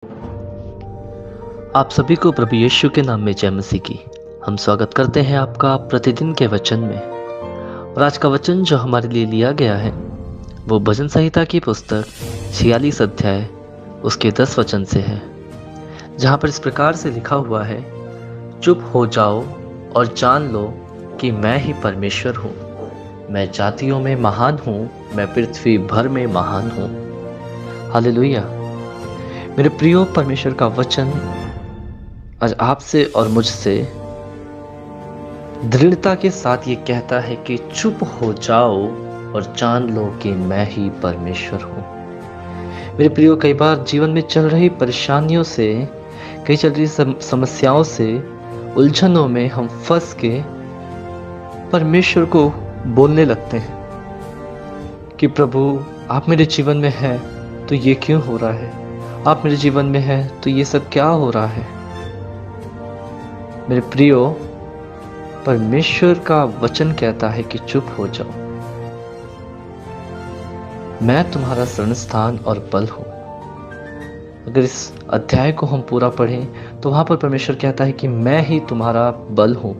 आप सभी को प्रभु यीशु के नाम में जय मसीह की। हम स्वागत करते हैं आपका प्रतिदिन के वचन में। और आज का वचन जो हमारे लिए लिया गया है वो भजन संहिता की पुस्तक 46 अध्याय उसके 10 वचन से है, जहाँ पर इस प्रकार से लिखा हुआ है, चुप हो जाओ और जान लो कि मैं ही परमेश्वर हूँ। मैं जातियों में महान हूँ, मैं पृथ्वी भर में महान हूँ। हालेलुया। मेरे प्रियो, परमेश्वर का वचन आज आपसे और मुझसे दृढ़ता के साथ ये कहता है कि चुप हो जाओ और जान लो कि मैं ही परमेश्वर हूँ। मेरे प्रियो, कई बार जीवन में चल रही परेशानियों से, कई चल रही समस्याओं से, उलझनों में हम फंस के परमेश्वर को बोलने लगते हैं कि प्रभु, आप मेरे जीवन में हैं तो ये क्यों हो रहा है? आप मेरे जीवन में हैं तो ये सब क्या हो रहा है? मेरे प्रियो, परमेश्वर का वचन कहता है कि चुप हो जाओ। मैं तुम्हारा शरण स्थान और बल हूं। अगर इस अध्याय को हम पूरा पढ़ें तो वहां पर परमेश्वर कहता है कि मैं ही तुम्हारा बल हूं।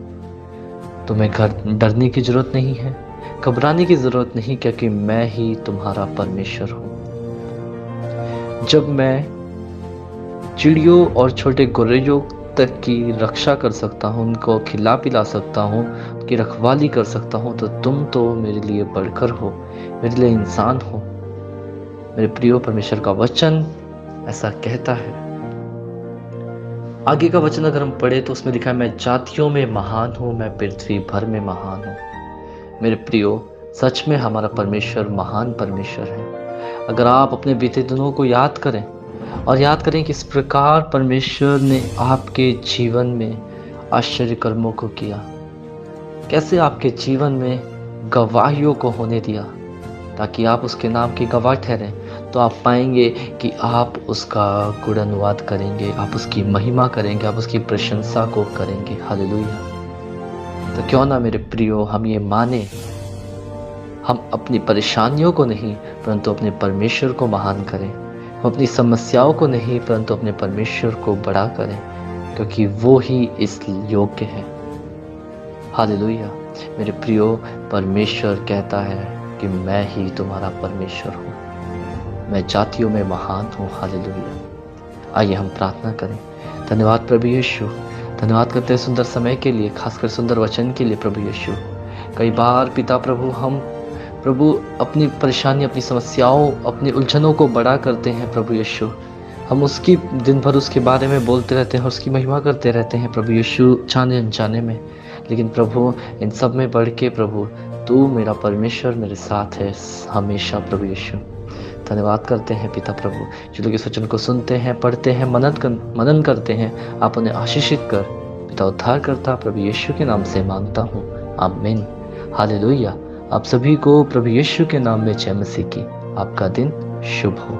तुम्हें डरने की जरूरत नहीं है, घबराने की जरूरत नहीं, क्योंकि मैं ही तुम्हारा परमेश्वर हूं। जब मैं चिड़ियों और छोटे गुर्रियों तक की रक्षा कर सकता हूँ, उनको खिला पिला सकता हूँ, उनकी रखवाली कर सकता हूँ, तो तुम तो मेरे लिए बढ़कर हो, मेरे लिए इंसान हो। मेरे प्रियो, परमेश्वर का वचन ऐसा कहता है। आगे का वचन अगर हम पढ़े तो उसमें लिखा है, मैं जातियों में महान हूँ, मैं पृथ्वी भर में महान हूँ। मेरे प्रियो, सच में हमारा परमेश्वर महान परमेश्वर है। अगर आप अपने बीते दिनों को याद करें और याद करें कि इस प्रकार परमेश्वर ने आपके जीवन में आश्चर्य कर्मों को किया, कैसे आपके जीवन में गवाहियों को होने दिया ताकि आप उसके नाम की गवाह ठहरें, तो आप पाएंगे कि आप उसका गुणानुवाद करेंगे, आप उसकी महिमा करेंगे, आप उसकी प्रशंसा को करेंगे। हालेलुया। तो क्यों ना मेरे प्रियो, हम ये माने, हम अपनी परेशानियों को नहीं परंतु अपने परमेश्वर को महान करें। हम अपनी समस्याओं को नहीं परंतु अपने परमेश्वर को बड़ा करें, क्योंकि वो ही इस योग्य है। हालेलुया। मेरे प्रियो, परमेश्वर कहता है कि मैं ही तुम्हारा परमेश्वर हूँ, मैं जातियों में महान हूँ। हालेलुया। आइए हम प्रार्थना करें। धन्यवाद प्रभु यीशु, धन्यवाद करते हैं सुंदर समय के लिए, खासकर सुंदर वचन के लिए प्रभु यीशु। कई बार पिता प्रभु, हम प्रभु अपनी परेशानी, अपनी समस्याओं, अपनी उलझनों को बड़ा करते हैं प्रभु यीशु। हम उसकी दिन भर उसके बारे में बोलते रहते हैं और उसकी महिमा करते रहते हैं प्रभु यीशु, जाने अनजाने में। लेकिन प्रभु, इन सब में बढ़ के प्रभु, तू मेरा परमेश्वर मेरे साथ है हमेशा प्रभु यीशु। धन्यवाद करते हैं पिता प्रभु, जो लोग इस वचन को सुनते हैं, पढ़ते हैं, मनन करते हैं, आप उन्हें आशीषित कर पिता, उद्धार करता प्रभु यीशु के नाम से मांगता हूँ, आमीन। हालेलुया। आप सभी को प्रभु यीशु के नाम में जय मसीह की। आपका दिन शुभ हो।